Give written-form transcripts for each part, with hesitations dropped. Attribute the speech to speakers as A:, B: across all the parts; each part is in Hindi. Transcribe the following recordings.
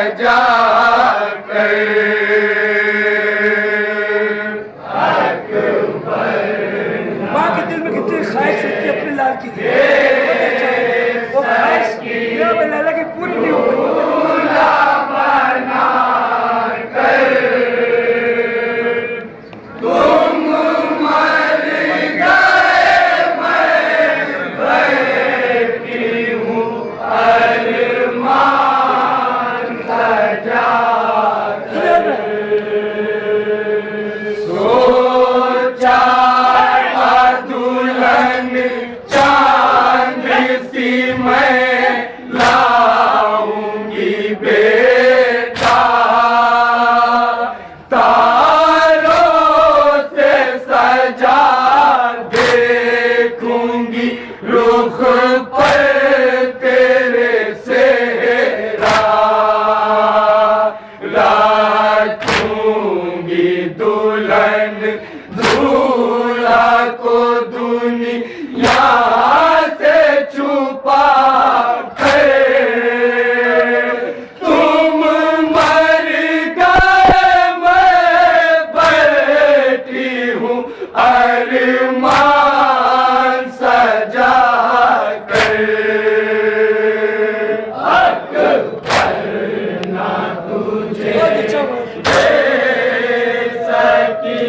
A: सजा कर
B: माँ के दिल में कितनी ख्वाहिश थी अपने लाल की थी, वो ख्वाहिश लाला की पूरी नहीं हो पाई।
A: रुख पर तेरे सेहरा लाखूंगी दुल्हन दूल्हा को दुनिया से छुपा कर तुम मर गए मैं बैठी हूँ अरमान सजा कर करना तुझे दे सकी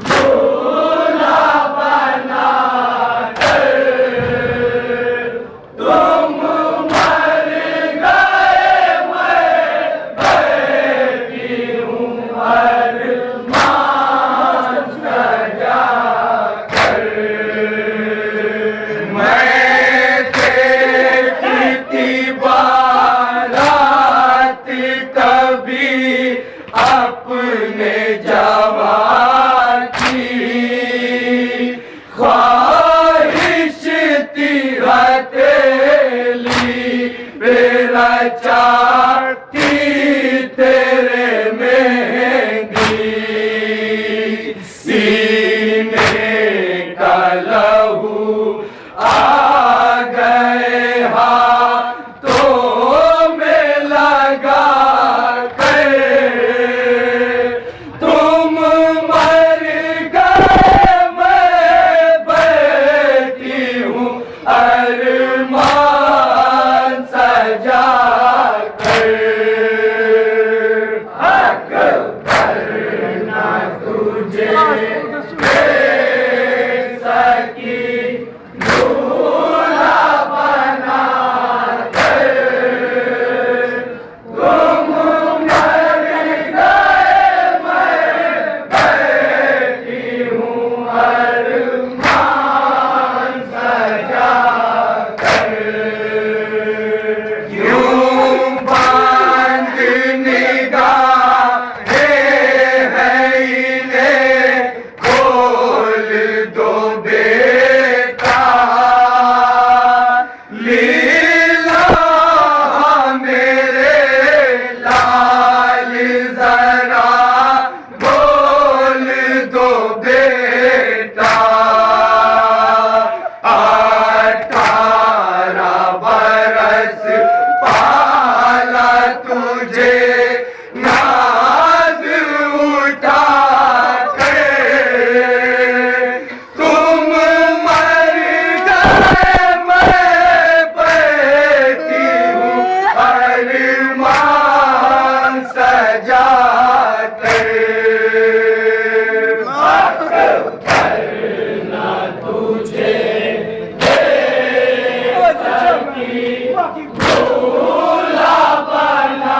A: दूल्हा बना कर तुम मर गए मैं बैठी हूँ अरमान सजा कर मैं देखती बारात कभी अपने जवान की ख्वाहिश तेरा तेली मेरा चाहती तेरे मेहंदी सीने का लहू आ गए हाथों में लगा कर तुम मर गए मैं बैठी हूँ अरमान सजा कर हक करना तुझे दे सकी दूल्हा बना कर तुम मर गए मैं बैठी हूँ अरमान सजा कर यूं बांध निगाहें हैं इन्हें खोल दो बेटा लीला मेरे लाल जरा बोल दो बेटा 18 बरस पाला तुझे नाज उठा कर तुम मर गए मैं बैठी हूँ अरमान सजा कर करना तुझे दे सकी दूल्हा बना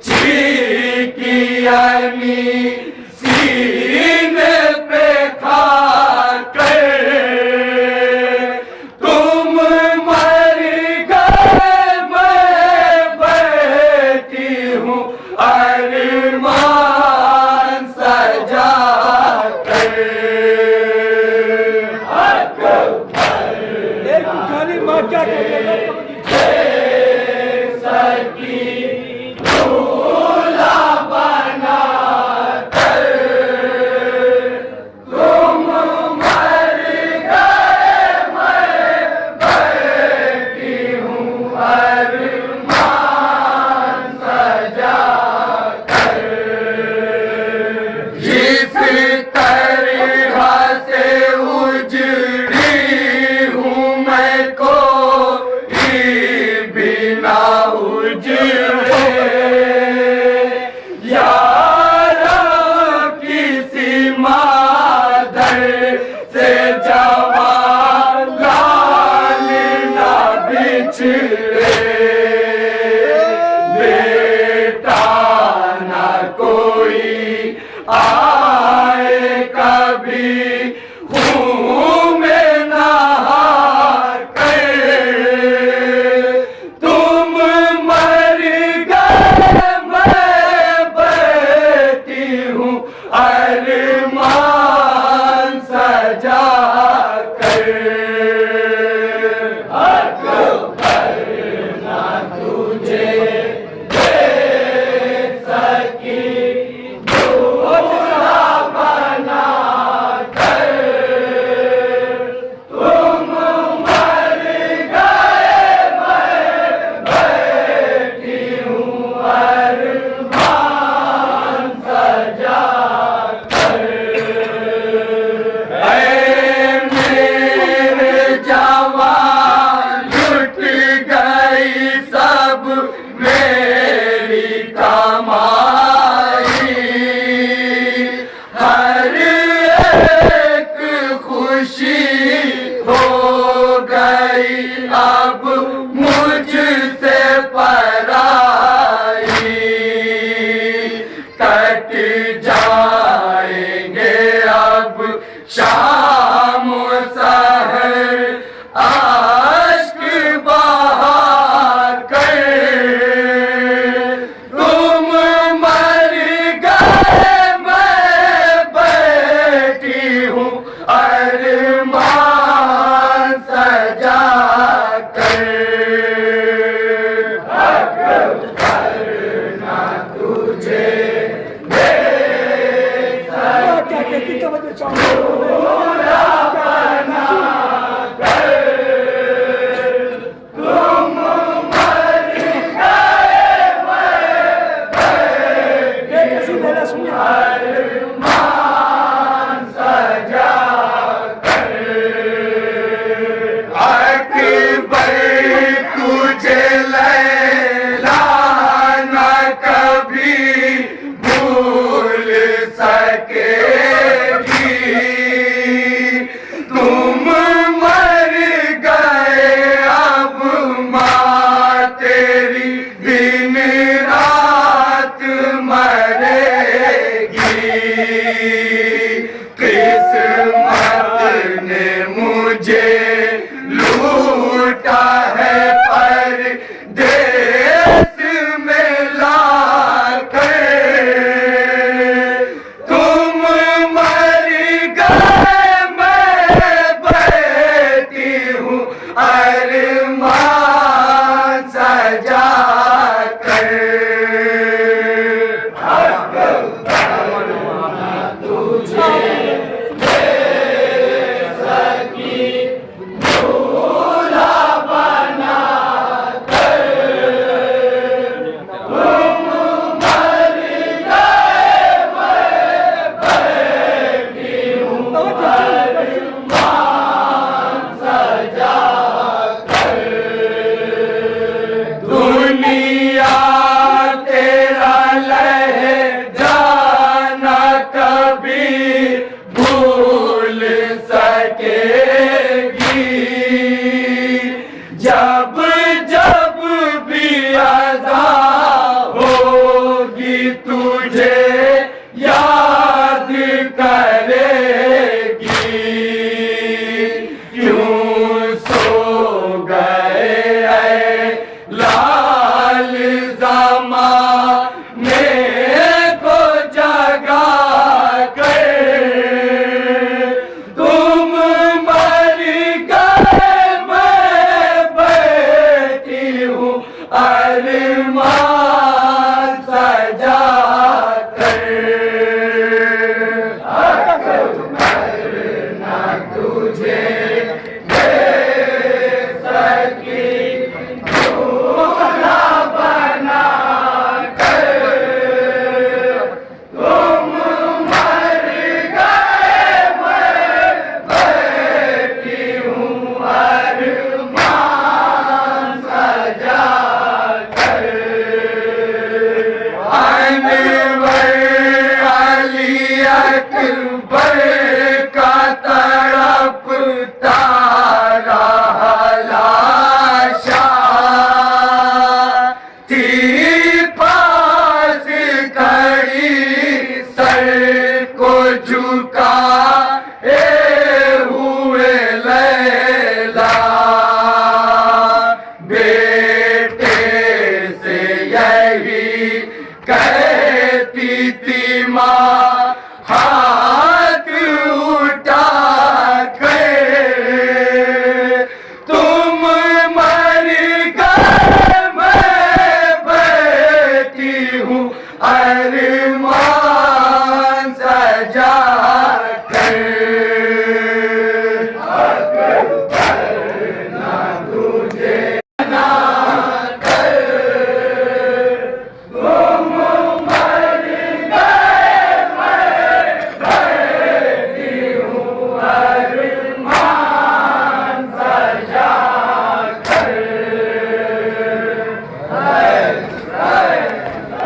A: चीकी अमी सीने पे खाकर तुम मर गए, मैं बैठी हूँ अरमान सजा कर।
B: एक खाली माँ क्या कहते हैं
A: सकी तू कर